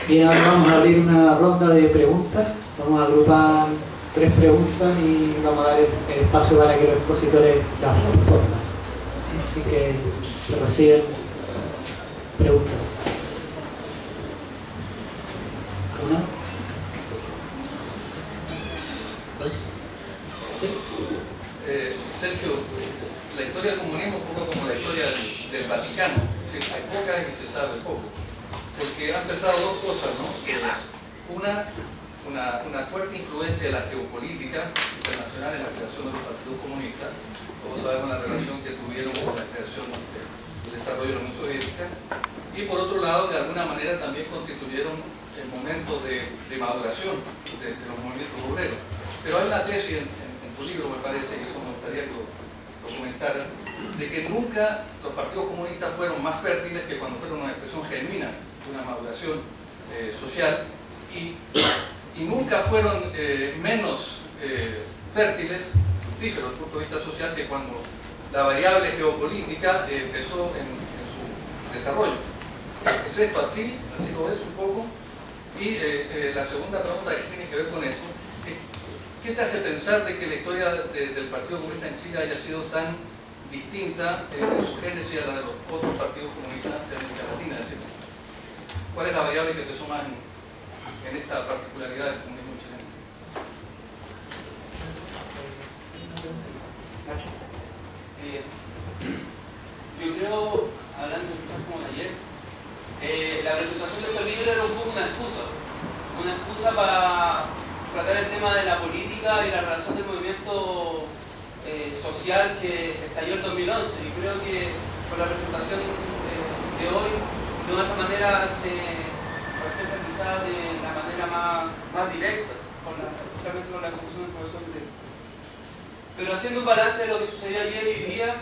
Bien, ahora vamos a abrir una ronda de preguntas. Vamos a agrupar 3 preguntas y vamos a dar el espacio para que los expositores las respondan. Así que se reciben preguntas. ¿Una? ¿Dos? ¿Sí? Sergio, la historia del comunismo es un poco como la historia del Vaticano. Es decir, hay pocas y se sabe poco. Porque han pasado 2 cosas, ¿no? Una fuerte influencia de la geopolítica internacional en la creación de los partidos comunistas. Todos sabemos la relación que tuvieron con la creación del desarrollo de la Unión Soviética. Y por otro lado, de alguna manera también constituyeron el momento de maduración de los movimientos obreros. Pero hay una tesis en tu libro, me parece, y eso me gustaría que lo comentaran, de que nunca los partidos comunistas fueron más fértiles que cuando fueron una expresión genuina de una maduración social y nunca fueron menos fértiles, fructíferos desde el punto de vista social, que cuando la variable geopolítica empezó en su desarrollo. ¿Es esto así? ¿Así lo ves un poco? Y la segunda pregunta que tiene que ver con esto, ¿qué te hace pensar de que la historia del Partido Comunista en Chile haya sido tan distinta en su génesis a la de los otros partidos comunistas de América Latina? Es decir, ¿cuál es la variable que te suma en esta particularidad del comunismo chileno? Yo creo, hablando quizás como de ayer, la presentación de este libro era un poco una excusa para tratar el tema de la política y la relación del movimiento social que estalló en 2011. Y creo que con la presentación de hoy, de otra manera se refleja quizás de la manera más directa, especialmente con la conclusión del profesor Pérez. Pero haciendo un balance de lo que sucedió ayer y hoy día,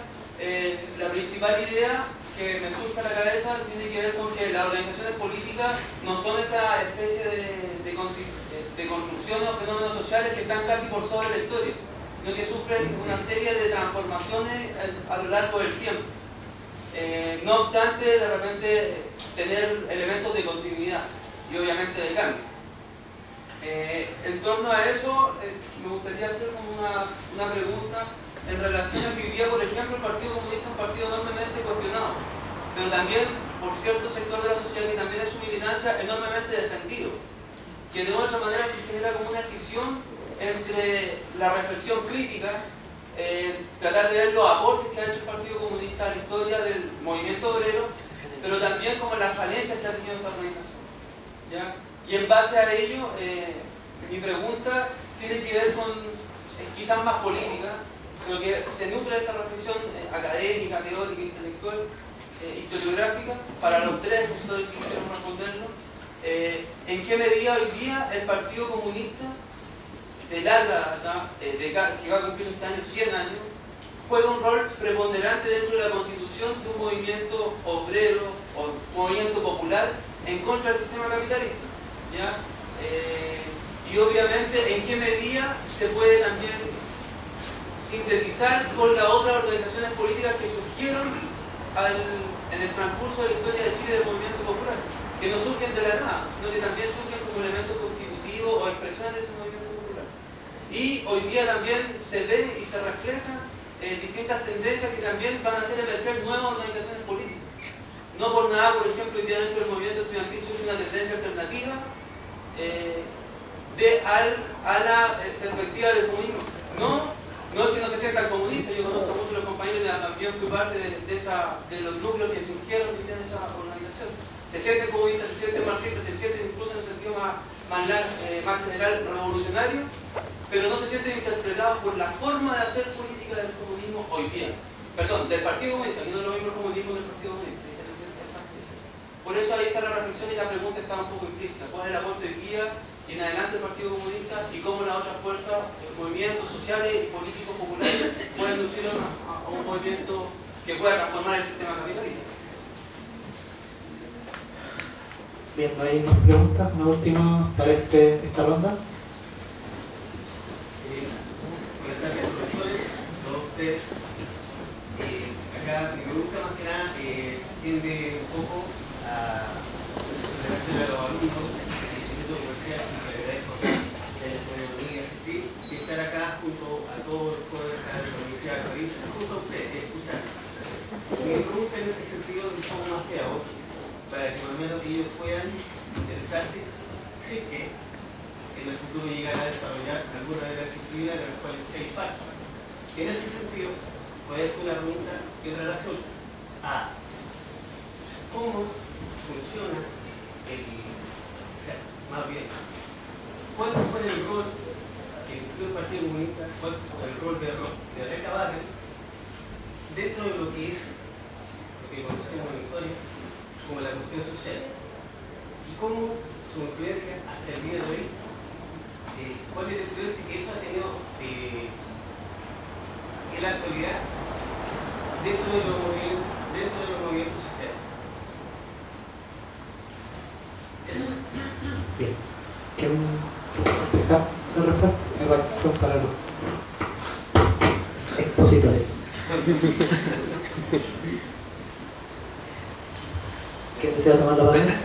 la principal idea que me surge a la cabeza tiene que ver con que las organizaciones políticas no son esta especie de construcciones o fenómenos sociales que están casi por sobre la historia, sino que sufren una serie de transformaciones a lo largo del tiempo. No obstante, de repente, tener elementos de continuidad y obviamente de cambio. En torno a eso, me gustaría hacer como una pregunta en relación a que hoy día, por ejemplo, el Partido Comunista es un partido enormemente cuestionado, pero también por cierto sector de la sociedad que también es su militancia enormemente defendido, que de otra manera se genera como una escisión entre la reflexión crítica, tratar de ver los aportes que ha hecho el Partido Comunista a la historia del movimiento obrero, pero también como las falencias que ha tenido esta organización, ¿ya? Y en base a ello, mi pregunta tiene que ver con, quizás más política, pero que se nutre de esta reflexión académica, teórica, intelectual, historiográfica, para los 3 expositores si quisieron responderlo. ¿En qué medida hoy día el Partido Comunista de larga data, que va a cumplir este año 100 años, juega un rol preponderante dentro de la constitución de un movimiento obrero o movimiento popular en contra del sistema capitalista? ¿Ya? Y obviamente en qué medida se puede también sintetizar con las otras organizaciones políticas que surgieron en el transcurso de la historia de Chile del movimiento popular, que no surgen de la nada, sino que también surgen como elementos constitutivos o expresiones de ese movimiento popular. Y hoy día también se ve y se reflejan distintas tendencias que también van a hacer emerger nuevas organizaciones políticas. No por nada, por ejemplo, hoy día dentro del movimiento estudiantil surge una tendencia alternativa a la perspectiva del comunismo. No es que no se sientan comunistas, yo conozco a muchos de los compañeros, también fui parte de los núcleos que surgieron en esa organización. Se sienten comunistas, se sienten marxistas, se sienten incluso en un sentido más general revolucionario, pero no se sienten interpretados por la forma de hacer política del comunismo hoy día. Perdón, del Partido Comunista, que no es lo mismo el comunismo que el Partido Comunista. Por eso ahí está la reflexión y la pregunta está un poco implícita. ¿Cuál es el aporte hoy día y en adelante del Partido Comunista y cómo las otras fuerzas, movimientos sociales y políticos populares pueden nutrir a un movimiento que pueda transformar el sistema capitalista? Bien, ¿no hay más preguntas? ¿Una última para esta ronda? Buenas tardes, profesores, todos ustedes. Acá mi pregunta más que nada tiende un poco a agradecerle a los alumnos del Instituto Comercial y que le agradezco de estar acá junto a todos los jóvenes de la Universidad de París, junto a ustedes, escuchar. Mi pregunta en ese sentido es un poco más pedagógica, para que por lo menos ellos puedan interesarse si es que en el futuro llegar a desarrollar alguna de las disciplinas de las cuales ustedes parte. En ese sentido, puede ser una pregunta en relación a cómo funciona o sea, más bien, cuál fue el rol que cumplió el Partido Comunista, cuál fue el rol de recabar dentro de lo que es lo que conocemos en la historia como la cuestión social, y cómo su influencia hasta el día de hoy, cuál es la influencia que eso ha tenido en la actualidad dentro de los movimientos sociales. Eso. Bien. ¿Quieren empezar la respuesta? Evaluación para los expositores. ¿Quién desea tomar la palabra?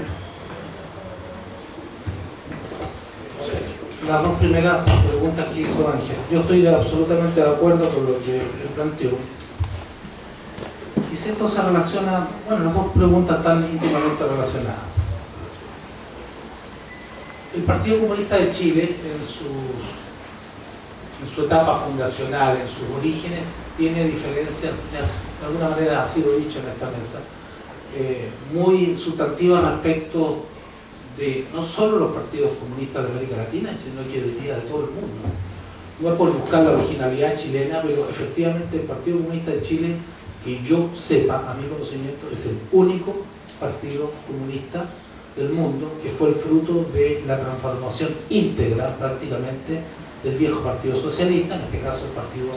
Las dos primeras preguntas que hizo Ángel. Yo estoy absolutamente de acuerdo con lo que él planteó. Y si esto se relaciona, bueno, las dos preguntas están íntimamente relacionadas. El Partido Comunista de Chile, en su etapa fundacional, en sus orígenes, tiene diferencias, de alguna manera ha sido dicho en esta mesa, muy sustantivas respecto de no solo los partidos comunistas de América Latina, sino que diría de todo el mundo. No es por buscar la originalidad chilena, pero efectivamente el Partido Comunista de Chile, que yo sepa, a mi conocimiento, es el único partido comunista del mundo que fue el fruto de la transformación íntegra prácticamente del viejo Partido Socialista, en este caso el Partido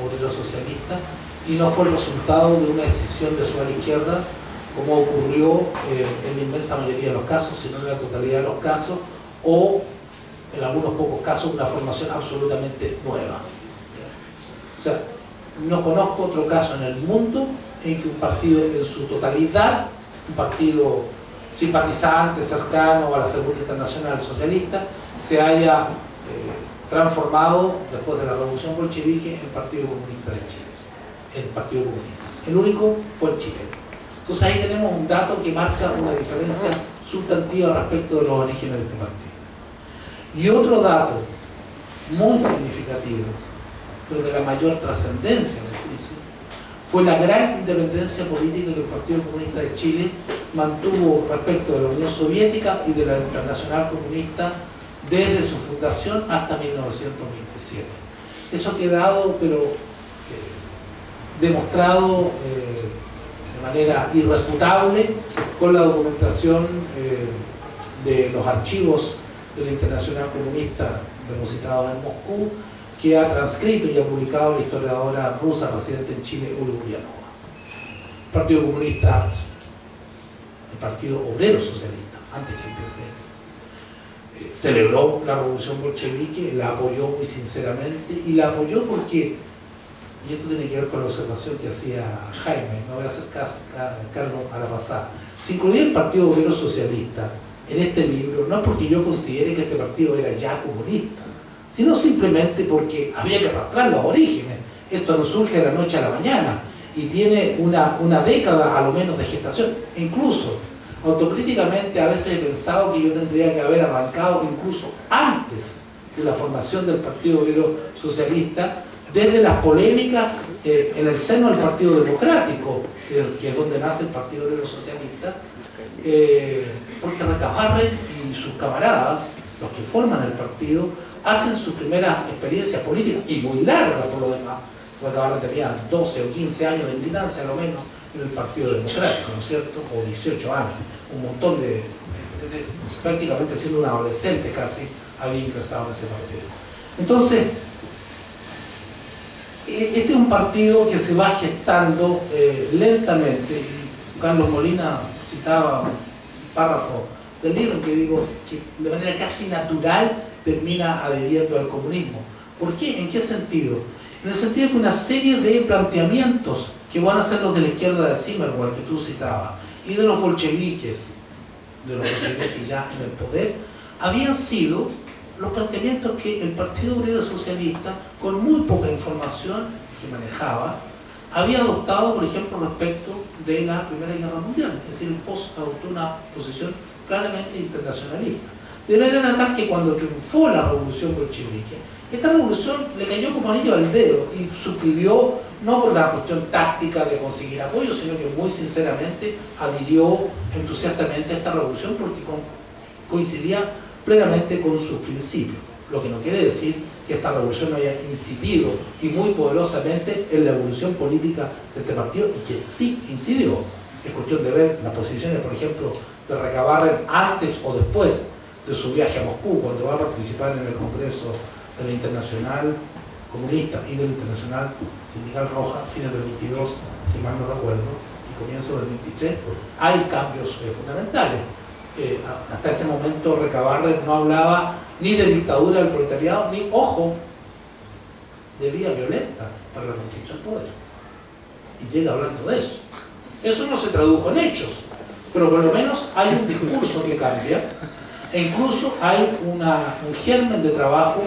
Obrero Socialista, y no fue el resultado de una decisión de su ala izquierda, como ocurrió en la inmensa mayoría de los casos, sino en la totalidad de los casos, o en algunos pocos casos una formación absolutamente nueva. O sea, no conozco otro caso en el mundo en que un partido en su totalidad, un partido simpatizante, cercano a la Segunda Internacional Socialista, se haya transformado después de la Revolución Bolchevique en Partido Comunista de Chile. El Partido Comunista. El único fue el chileno. Entonces ahí tenemos un dato que marca una diferencia sustantiva respecto de los orígenes de este partido. Y otro dato muy significativo, pero de la mayor trascendencia, fue la gran independencia política que el Partido Comunista de Chile mantuvo respecto de la Unión Soviética y de la Internacional Comunista desde su fundación hasta 1927. Eso ha quedado, pero demostrado de manera irrefutable con la documentación de los archivos de la Internacional Comunista depositados en Moscú, que ha transcrito y ha publicado la historiadora rusa residente en Chile, Olga Ulyanova. El Partido Comunista, el Partido Obrero Socialista, antes que el PC, celebró la revolución bolchevique, la apoyó muy sinceramente, y la apoyó porque, y esto tiene que ver con la observación que hacía Jaime, no voy a hacer cargo a la pasada, se incluía el Partido Obrero Socialista en este libro, no porque yo considere que este partido era ya comunista, sino simplemente porque había que arrastrar los orígenes. Esto no surge de la noche a la mañana y tiene una década a lo menos de gestación. E incluso, autocríticamente, a veces he pensado que yo tendría que haber arrancado incluso antes de la formación del Partido Obrero Socialista, desde las polémicas en el seno del Partido Democrático, que es donde nace el Partido Obrero Socialista, porque Recabarren y sus camaradas, los que forman el partido, hacen sus primeras experiencias políticas, y muy largas por lo demás. Recabarren tenía 12 o 15 años de militancia a lo menos en el Partido Democrático, ¿no es cierto? O 18 años, un montón de prácticamente siendo un adolescente casi, había ingresado en ese partido. Entonces, este es un partido que se va gestando lentamente. Carlos Molina citaba un párrafo del libro en que digo que de manera casi natural termina adhiriendo al comunismo. ¿Por qué? ¿En qué sentido? En el sentido de que una serie de planteamientos que van a ser los de la izquierda de Zimmerwald, que tú citabas, y de los bolcheviques, de los bolcheviques ya en el poder, habían sido los planteamientos que el Partido Obrero Socialista, con muy poca información que manejaba, había adoptado, por ejemplo, respecto de la Primera Guerra Mundial. Es decir, el POS adoptó una posición claramente internacionalista. De manera tal que cuando triunfó la revolución bolchevique, esta revolución le cayó como anillo al dedo y suscribió, no por la cuestión táctica de conseguir apoyo, sino que muy sinceramente adhirió entusiastamente a esta revolución porque coincidía plenamente con sus principios. Lo que no quiere decir que esta revolución no haya incidido y muy poderosamente en la evolución política de este partido, y que sí incidió. Es cuestión de ver las posiciones, por ejemplo, de Recabarren antes o después de su viaje a Moscú, cuando va a participar en el Congreso de la Internacional Comunista y de la Internacional Sindical Roja, fines del 22, si mal no recuerdo, y comienzo del 23, hay cambios fundamentales. Hasta ese momento Recabarren no hablaba ni de dictadura del proletariado, ni, ojo, de vía violenta para la conquista del poder. Y llega hablando de eso. Eso no se tradujo en hechos, pero por lo menos hay un discurso que cambia, e incluso hay un germen de trabajo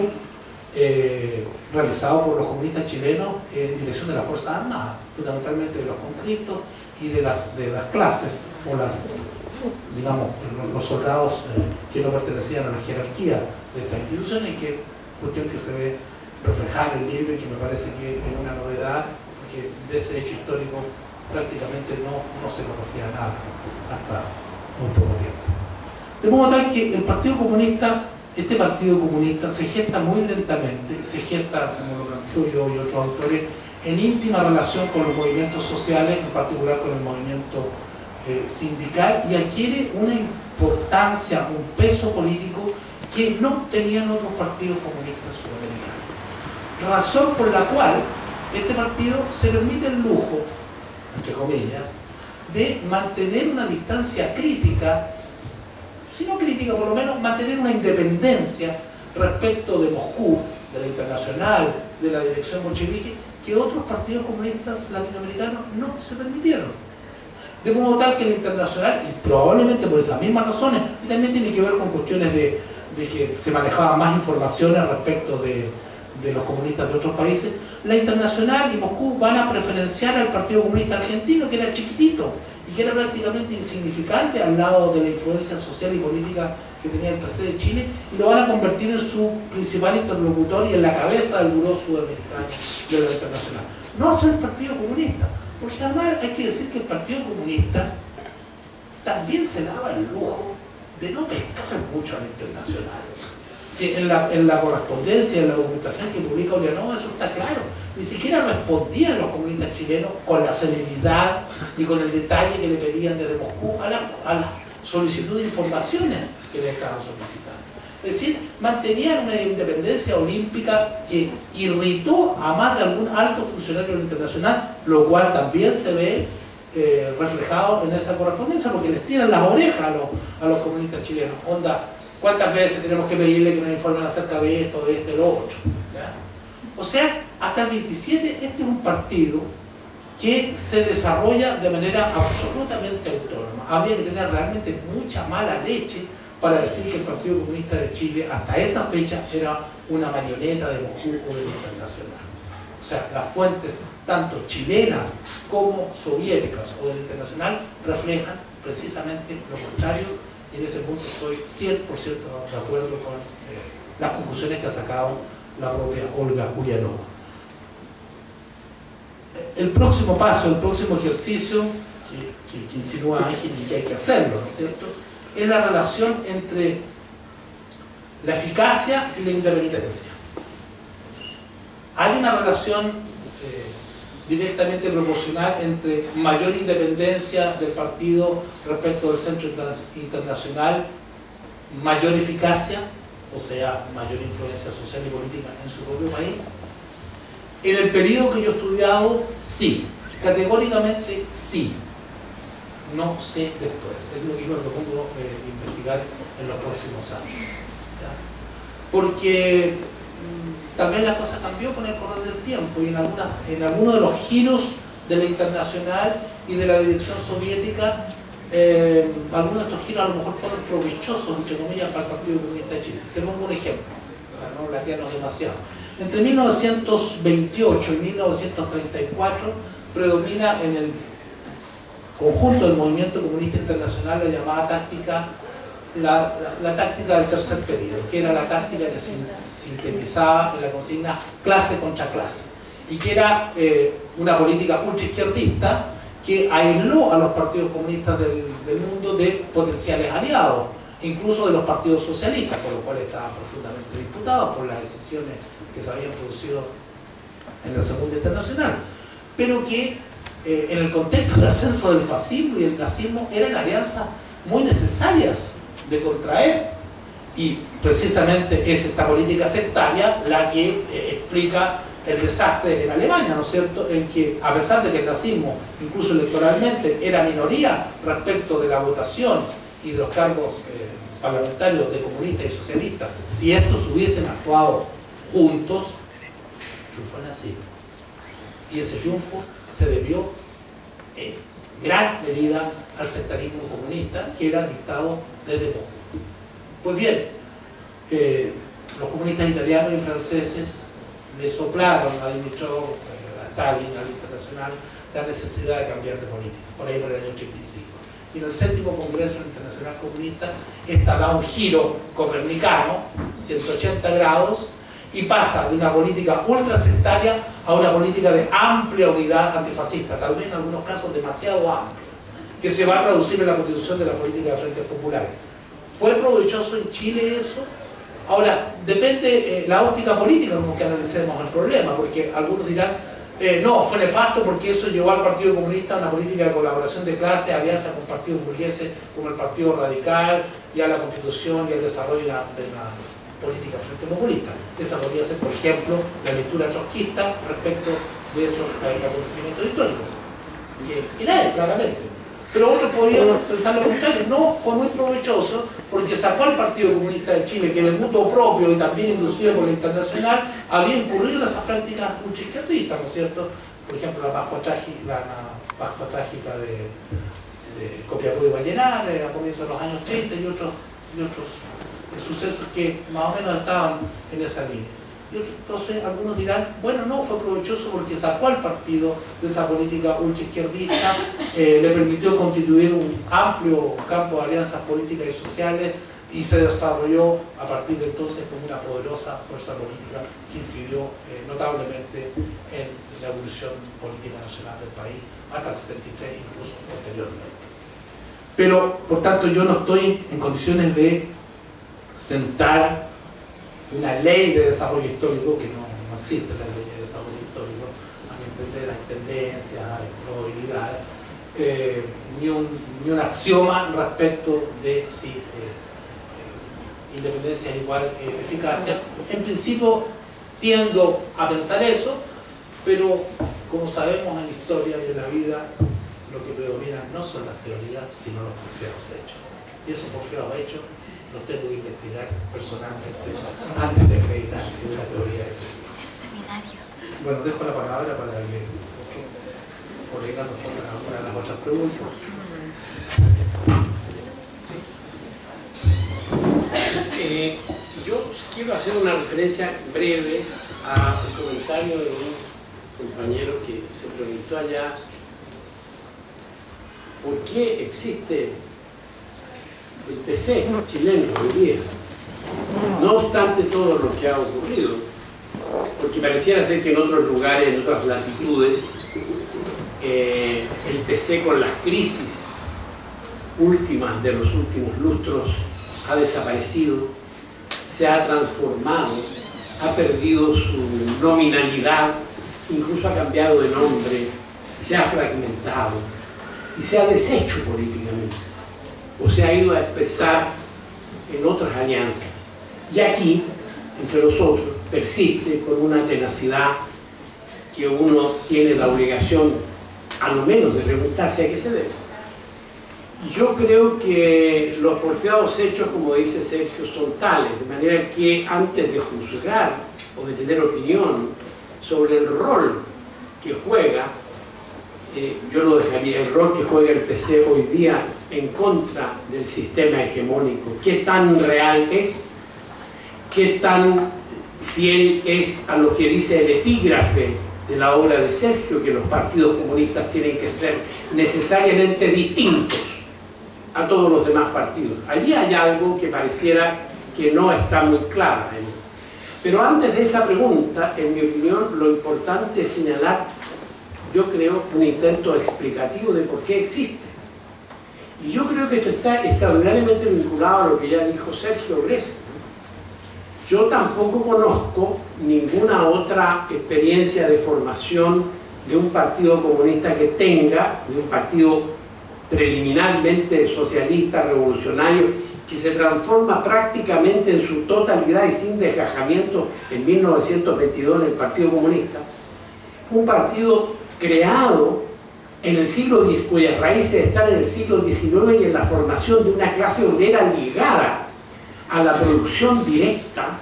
realizado por los comunistas chilenos en dirección de las Fuerzas Armadas, fundamentalmente de los conflictos y de las clases, o digamos, los soldados que no pertenecían a la jerarquía de esta institución, y que cuestión que se ve reflejada en el libro y que me parece que es una novedad, porque de ese hecho histórico prácticamente no se conocía nada hasta muy poco tiempo. De modo tal que el Partido Comunista, este Partido Comunista se gesta muy lentamente, se gesta, como lo planteo yo y otros autores, en íntima relación con los movimientos sociales, en particular con el movimiento sindical, y adquiere una importancia, un peso político que no tenían otros partidos comunistas sudamericanos. Razón por la cual este partido se permite el lujo, entre comillas, de mantener una distancia crítica, si no crítica, por lo menos mantener una independencia respecto de Moscú, de la Internacional, de la dirección bolchevique, que otros partidos comunistas latinoamericanos no se permitieron. De modo tal que la Internacional, y probablemente por esas mismas razones, y también tiene que ver con cuestiones de que se manejaban más informaciones respecto de los comunistas de otros países, la Internacional y Moscú van a preferenciar al Partido Comunista Argentino, que era chiquitito y que era prácticamente insignificante al lado de la influencia social y política que tenía el PC de Chile, y lo van a convertir en su principal interlocutor y en la cabeza del buró sudamericano de la Internacional. No hace el Partido Comunista, porque además hay que decir que el Partido Comunista también se daba el lujo de no pescar mucho a la Internacional. Sí, en la correspondencia, en la documentación que publica Ulianova, eso está claro. Ni siquiera respondían los comunistas chilenos con la celeridad y con el detalle que le pedían desde Moscú a la solicitud de informaciones que le estaban solicitando. Es decir, mantenían una independencia olímpica que irritó a más de algún alto funcionario internacional, lo cual también se ve reflejado en esa correspondencia, porque les tiran las orejas a los comunistas chilenos. Onda, ¿cuántas veces tenemos que pedirle que nos informen acerca de esto, de este, lo otro? ¿Ya? O sea, hasta el 27 este es un partido que se desarrolla de manera absolutamente autónoma. Habría que tener realmente mucha mala leche para decir que el Partido Comunista de Chile hasta esa fecha era una marioneta de Moscú o de la Internacional. O sea, las fuentes tanto chilenas como soviéticas o de la Internacional reflejan precisamente lo contrario, y en ese punto estoy 100% de acuerdo con las conclusiones que ha sacado la propia Olga Ulianova. El próximo paso, el próximo ejercicio que insinúa Ángel y que hay que hacerlo, ¿no es cierto?, es la relación entre la eficacia y la independencia. Hay una relación directamente proporcional entre mayor independencia del partido respecto del centro internacional, mayor eficacia, o sea, mayor influencia social y política en su propio país. En el periodo que yo he estudiado, sí, categóricamente sí. No sé después, es lo que yo propongo investigar en los próximos años. ¿Ya? Porque también la cosa cambió con el correr del tiempo, y en algunos de los giros de la Internacional y de la dirección soviética algunos de estos giros a lo mejor fueron provechosos, entre comillas, para el Partido Comunista de Chile. Tenemos un ejemplo, para no latearnos demasiado. Entre 1928 y 1934 predomina en el conjunto del movimiento comunista internacional la llamada táctica, la táctica del tercer periodo, que era la táctica que se sintetizaba en la consigna clase contra clase, y que era una política ultraizquierdista que aisló a los partidos comunistas del mundo de potenciales aliados, incluso de los partidos socialistas, por lo cual estaban profundamente disputados por las decisiones que se habían producido en la Segunda Internacional, pero que en el contexto del ascenso del fascismo y del nazismo eran alianzas muy necesarias de contraer, y precisamente es esta política sectaria la que explica el desastre en Alemania, ¿no es cierto?, en que a pesar de que el nazismo, incluso electoralmente, era minoría respecto de la votación y de los cargos parlamentarios de comunistas y socialistas, si estos hubiesen actuado juntos, triunfó el nazismo. Y ese triunfo se debió en gran medida al sectarismo comunista, que era dictado desde Moscú. Pues bien, los comunistas italianos y franceses le soplaron a Dimitrov, a Stalin, al Internacional, la necesidad de cambiar de política, por ahí por el año 85. Y en el 7º Congreso Internacional Comunista, esta da un giro copernicano, 180 grados, y pasa de una política ultrasectaria a una política de amplia unidad antifascista, tal vez en algunos casos demasiado amplia, que se va a traducir en la constitución de la política de frentes populares. ¿Fue provechoso en Chile eso? Ahora, depende la óptica política con que analicemos el problema, porque algunos dirán, no, fue nefasto porque eso llevó al Partido Comunista a una política de colaboración de clase, alianza con partidos burgueses como el Partido Radical, y a la constitución y al desarrollo de la política frente populista. Esa podría ser, por ejemplo, la lectura trotskista respecto de esos acontecimientos históricos, que era él, claramente. Pero otros podrían pensar lo contrario. No, fue muy provechoso porque sacó al Partido Comunista de Chile, que de mutuo propio y también inducido por la Internacional había incurrido en esas prácticas ultraizquierdistas, ¿no es cierto? Por ejemplo, la Pascua Trágica de Copiapó y Vallenar a comienzos de los años 30 y otros sucesos que más o menos estaban en esa línea. Y entonces algunos dirán, bueno, no, fue provechoso porque sacó al partido de esa política ultraizquierdista, le permitió constituir un amplio campo de alianzas políticas y sociales, y se desarrolló a partir de entonces como una poderosa fuerza política que incidió notablemente en la evolución política nacional del país hasta el 73, incluso posteriormente. Pero, por tanto, yo no estoy en condiciones de sentar una ley de desarrollo histórico, que no existe la ley de desarrollo histórico, a mi entender las tendencias, las probabilidades, ni un axioma respecto de si independencia es igual eficacia. En principio tiendo a pensar eso, pero como sabemos en la historia y en la vida, lo que predomina no son las teorías, sino los porfiados hechos. Y esos porfiados hechos los tengo que investigar personalmente antes de acreditar que una teoría es esa. Bueno, dejo la palabra para que Olga nos ponga alguna de las otras preguntas. Yo quiero hacer una referencia breve a un comentario de un compañero que se preguntó allá por qué existe el PC chileno hoy día, no obstante todo lo que ha ocurrido, porque pareciera ser que en otros lugares, en otras latitudes, el PC con las crisis últimas de los últimos lustros ha desaparecido, se ha transformado, ha perdido su nominalidad, incluso ha cambiado de nombre, se ha fragmentado y se ha deshecho políticamente, o se ha ido a expresar en otras alianzas. Y aquí, entre nosotros, persiste con una tenacidad que uno tiene la obligación, a lo menos, de preguntarse a qué se debe. Yo creo que los porfiados hechos, como dice Sergio, son tales, de manera que antes de juzgar o de tener opinión sobre el rol que juega yo lo dejaría, el rol que juega el PC hoy día en contra del sistema hegemónico. ¿Qué tan real es? ¿Qué tan fiel es a lo que dice el epígrafe de la obra de Sergio, que los partidos comunistas tienen que ser necesariamente distintos a todos los demás partidos? Allí hay algo que pareciera que no está muy claro. Pero antes de esa pregunta, en mi opinión, lo importante es señalar, yo creo, un intento explicativo de por qué existe. Y yo creo que esto está extraordinariamente vinculado a lo que ya dijo Sergio Gresco. Yo tampoco conozco ninguna otra experiencia de formación de un partido comunista que tenga, de un partido preliminarmente socialista, revolucionario, que se transforma prácticamente en su totalidad y sin desgajamiento en 1922 en el Partido Comunista. Un partido creado en el siglo XIX, cuyas raíces están en el siglo XIX y en la formación de una clase obrera ligada a la producción directa,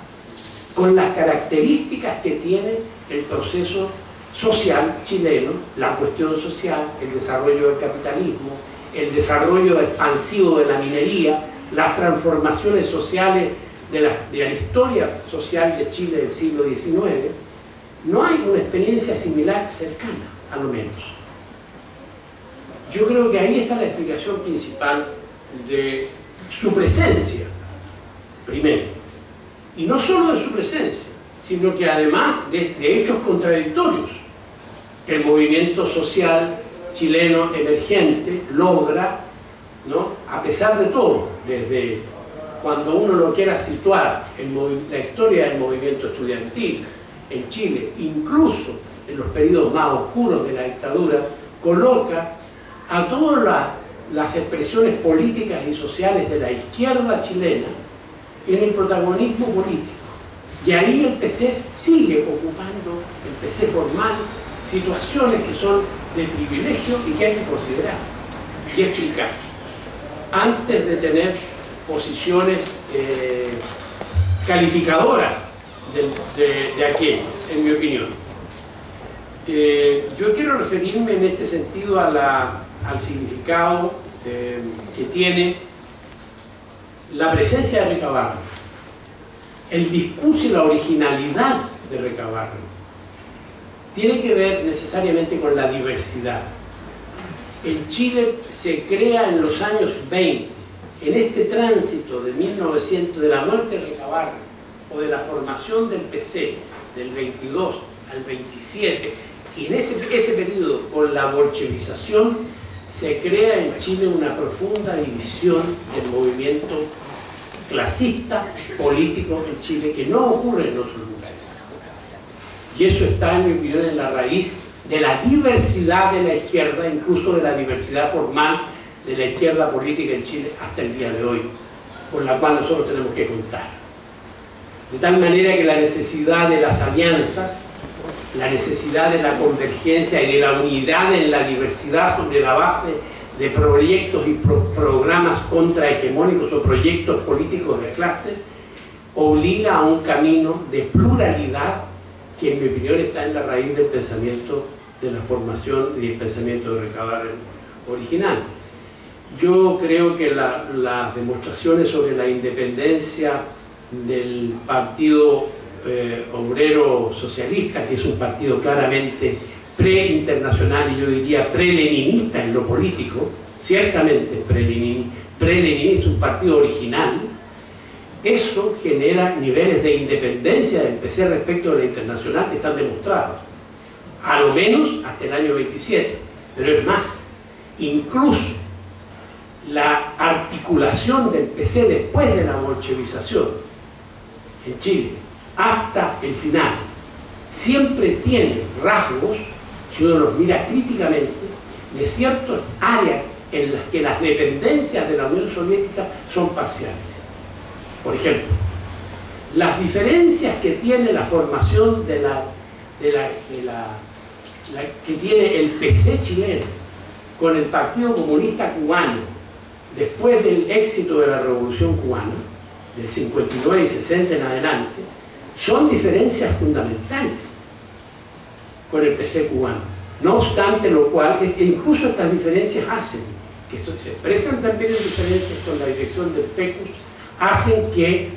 con las características que tiene el proceso social chileno, la cuestión social, el desarrollo del capitalismo, el desarrollo expansivo de la minería, las transformaciones sociales de la historia social de Chile del siglo XIX. No hay una experiencia similar cercana, a lo menos. Yo creo que ahí está la explicación principal de su presencia, primero. Y no solo de su presencia, sino que además de hechos contradictorios. El movimiento social chileno emergente logra, ¿no?, a pesar de todo, desde cuando uno lo quiera situar en la historia del movimiento estudiantil en Chile, incluso en los periodos más oscuros de la dictadura, coloca a todas las expresiones políticas y sociales de la izquierda chilena en el protagonismo político. Y ahí el PC sigue ocupando, el PC formal, situaciones que son de privilegio y que hay que considerar y explicar antes de tener posiciones calificadoras de aquello, en mi opinión. Yo quiero referirme en este sentido al significado que tiene la presencia de Recabarren, el discurso y la originalidad de Recabarren. Tiene que ver necesariamente con la diversidad. En Chile se crea en los años 20, en este tránsito de 1900, de la muerte de Recabarren o de la formación del PC del 22 al 27, y en ese periodo con la bolchevización se crea en Chile una profunda división del movimiento clasista político en Chile que no ocurre en otros lugares. Y eso está, en mi opinión, en la raíz de la diversidad de la izquierda, incluso de la diversidad formal de la izquierda política en Chile hasta el día de hoy, con la cual nosotros tenemos que contar. De tal manera que la necesidad de las alianzas, la necesidad de la convergencia y de la unidad en la diversidad sobre la base de proyectos y programas contrahegemónicos o proyectos políticos de clase, obliga a un camino de pluralidad que, en mi opinión, está en la raíz del pensamiento de la formación y el pensamiento de Recabarren original. Yo creo que las demostraciones sobre la independencia del Partido Obrero Socialista, que es un partido claramente pre-internacional y yo diría pre-leninista en lo político, ciertamente pre-leninista, un partido original, eso genera niveles de independencia del PC respecto de la internacional que están demostrados, a lo menos hasta el año 27, pero es más, incluso la articulación del PC después de la bolchevización en Chile hasta el final siempre tiene rasgos, si uno los mira críticamente, de ciertas áreas en las que las dependencias de la Unión Soviética son parciales. Por ejemplo, las diferencias que tiene la formación que tiene el PC chileno con el Partido Comunista Cubano después del éxito de la Revolución Cubana, del 59 y 60 en adelante, son diferencias fundamentales con el PC cubano. No obstante lo cual, incluso estas diferencias hacen, que se expresan también en diferencias con la dirección del PECUS, hacen que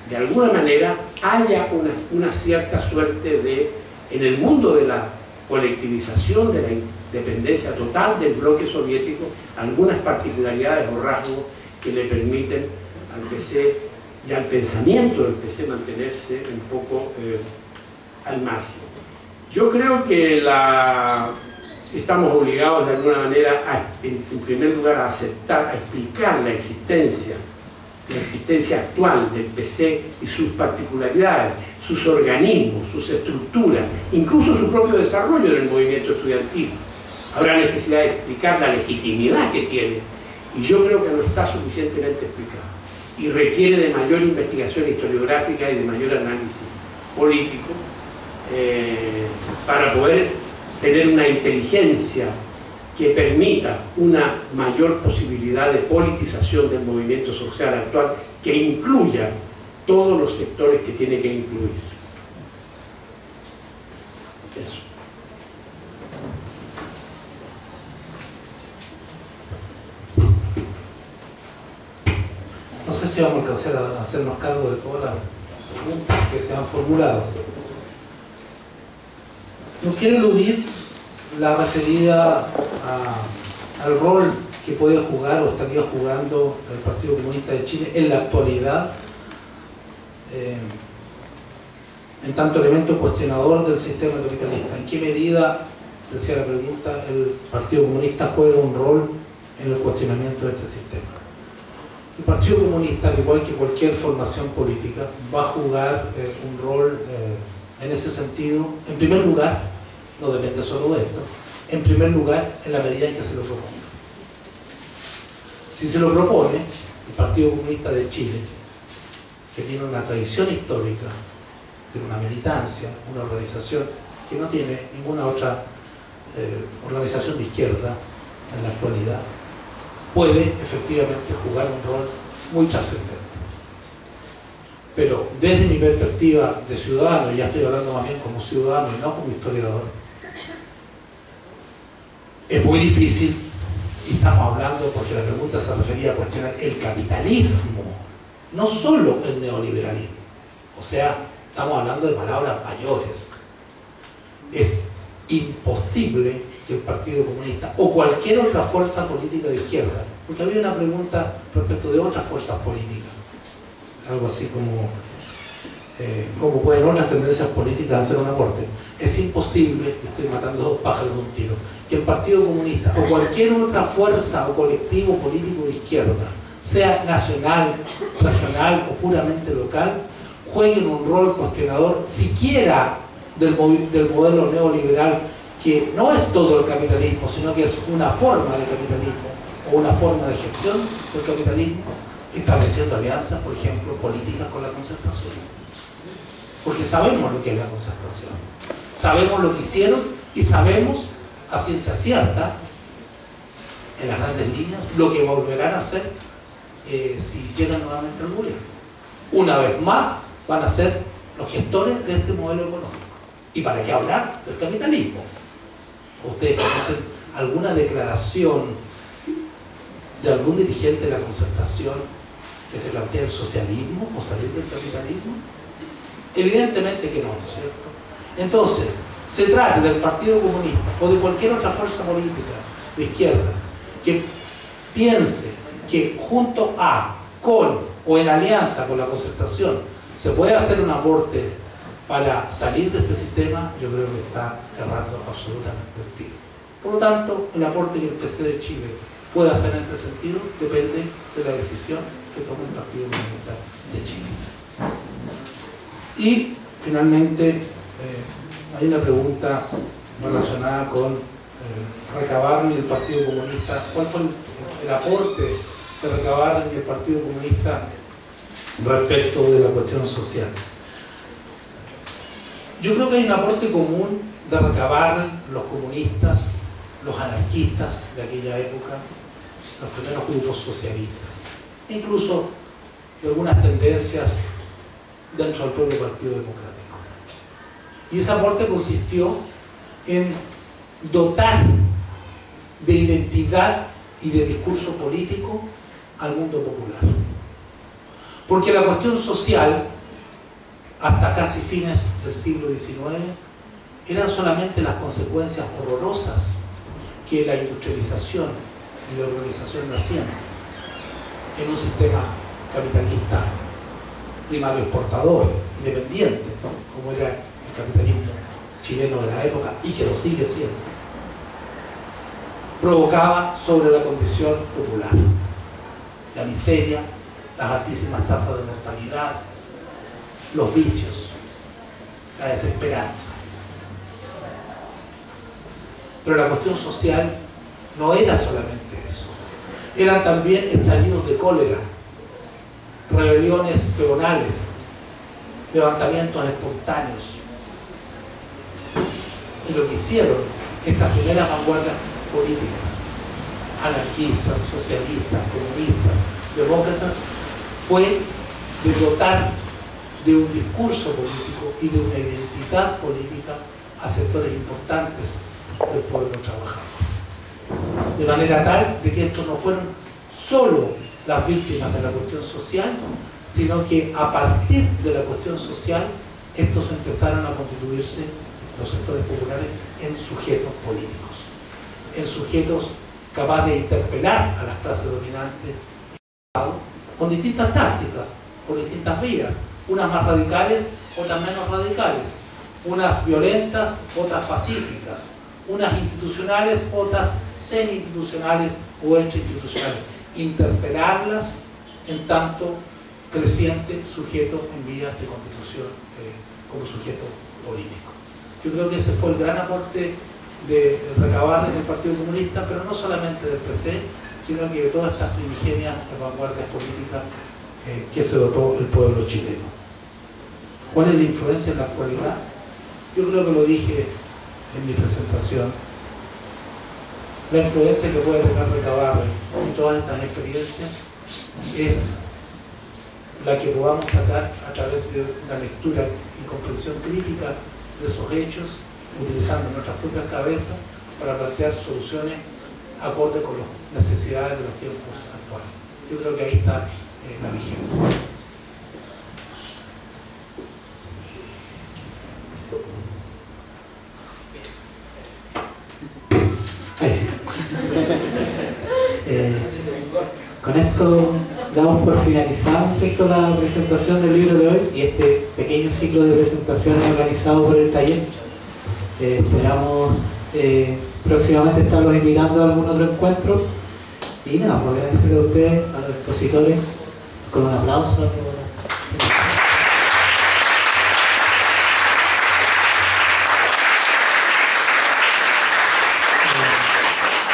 de alguna manera haya una cierta suerte de, en el mundo de la colectivización, de la independencia total del bloque soviético, algunas particularidades o rasgos que le permiten al PC y al pensamiento del PC mantenerse un poco al margen. Yo creo que estamos obligados de alguna manera, en primer lugar, a aceptar, a explicar la existencia actual del PC y sus particularidades, sus organismos, sus estructuras, incluso su propio desarrollo en el movimiento estudiantil. Habrá necesidad de explicar la legitimidad que tiene, y yo creo que no está suficientemente explicado, y requiere de mayor investigación historiográfica y de mayor análisis político para poder tener una inteligencia que permita una mayor posibilidad de politización del movimiento social actual, que incluya todos los sectores que tiene que incluir. Eso. No sé si vamos a alcanzar a hacernos cargo de todas las preguntas que se han formulado. No quiero eludir la referida al rol que puede jugar o estaría jugando el Partido Comunista de Chile en la actualidad, en tanto elemento cuestionador del sistema capitalista. ¿En qué medida, decía la pregunta, el Partido Comunista juega un rol en el cuestionamiento de este sistema? El Partido Comunista, al igual que cualquier formación política, va a jugar un rol en ese sentido. En primer lugar, no depende solo de esto, en primer lugar, en la medida en que se lo proponga. Si se lo propone el Partido Comunista de Chile, que tiene una tradición histórica, tiene una militancia, una organización que no tiene ninguna otra organización de izquierda en la actualidad, puede efectivamente jugar un rol muy trascendente. Pero desde mi perspectiva de ciudadano, y ya estoy hablando más bien como ciudadano y no como historiador, es muy difícil, y estamos hablando, porque la pregunta se refería a cuestionar el capitalismo, no solo el neoliberalismo. O sea, estamos hablando de palabras mayores. Es imposible que el Partido Comunista o cualquier otra fuerza política de izquierda, porque había una pregunta respecto de otras fuerzas políticas, algo así como cómo pueden otras tendencias políticas hacer un aporte. Es imposible, estoy matando dos pájaros de un tiro, que el Partido Comunista o cualquier otra fuerza o colectivo político de izquierda, sea nacional, regional o puramente local, jueguen un rol cuestionador siquiera del modelo neoliberal, que no es todo el capitalismo, sino que es una forma de capitalismo o una forma de gestión del capitalismo, estableciendo alianzas, por ejemplo, políticas con la concertación. Porque sabemos lo que es la concertación, sabemos lo que hicieron y sabemos a ciencia cierta, en las grandes líneas, lo que volverán a hacer si llegan nuevamente al gobierno. Una vez más van a ser los gestores de este modelo económico. ¿Y para qué hablar del capitalismo? ¿Ustedes conocen alguna declaración de algún dirigente de la concertación que se plantea el socialismo o salir del capitalismo? Evidentemente que no, ¿no es cierto? Entonces, se trata del Partido Comunista o de cualquier otra fuerza política de izquierda que piense que junto a, con o en alianza con la concertación se puede hacer un aporte para salir de este sistema, yo creo que está errando absolutamente el tiro. Por lo tanto, el aporte que el PC de Chile puede hacer en este sentido depende de la decisión que tome el Partido Comunista de Chile. Y finalmente hay una pregunta relacionada con Recabarren y el Partido Comunista. ¿Cuál fue el aporte de Recabarren y el Partido Comunista respecto de la cuestión social? Yo creo que hay un aporte común de Recabarren, los comunistas, los anarquistas de aquella época, los primeros grupos socialistas, incluso de algunas tendencias dentro del propio Partido Democrático. Y ese aporte consistió en dotar de identidad y de discurso político al mundo popular. Porque la cuestión social, hasta casi fines del siglo XIX, eran solamente las consecuencias horrorosas que la industrialización y la urbanización nacientes en un sistema capitalista primario exportador, independiente, como era el capitalismo chileno de la época y que lo sigue siendo, provocaba sobre la condición popular. La miseria, las altísimas tasas de mortalidad, los vicios, la desesperanza. Pero la cuestión social no era solamente eso. Eran también estallidos de cólera, rebeliones peonales, levantamientos espontáneos. Y lo que hicieron estas primeras vanguardias políticas, anarquistas, socialistas, comunistas, demócratas, fue de dotar de un discurso político y de una identidad política a sectores importantes del pueblo trabajador. De manera tal de que estos no fueron solo las víctimas de la cuestión social, sino que a partir de la cuestión social, estos empezaron a constituirse, los sectores populares, en sujetos políticos, en sujetos capaces de interpelar a las clases dominantes con distintas tácticas, por distintas vías, unas más radicales, otras menos radicales, unas violentas, otras pacíficas, unas institucionales, otras semi-institucionales o extra-institucionales. Interpelarlas en tanto creciente sujeto en vías de constitución como sujeto político. Yo creo que ese fue el gran aporte de recabar en el Partido Comunista, pero no solamente del PC, sino que de todas estas primigenias vanguardias políticas que se dotó el pueblo chileno. ¿Cuál es la influencia en la actualidad? Yo creo que lo dije en mi presentación. La influencia que puede tener Recabarren en todas estas experiencias es la que podamos sacar a través de la lectura y comprensión crítica de esos hechos, utilizando nuestras propias cabezas para plantear soluciones acorde con las necesidades de los tiempos actuales. Yo creo que ahí está la vigencia. Ahí sí. Con esto damos por finalizado, ¿cierto?, la presentación del libro de hoy y este pequeño ciclo de presentaciones organizado por el taller. Esperamos próximamente estarlos invitando a algún otro encuentro y nada, pues agradecerle a ustedes, a los expositores, con un aplauso.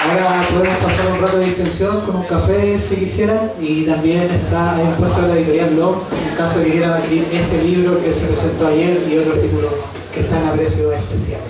Ahora podemos pasar un rato de distensión con un café si quisieran, y también está ahí puesto la editorial Log en caso de que quieran adquirir este libro que se presentó ayer y otros títulos que están a precio especial.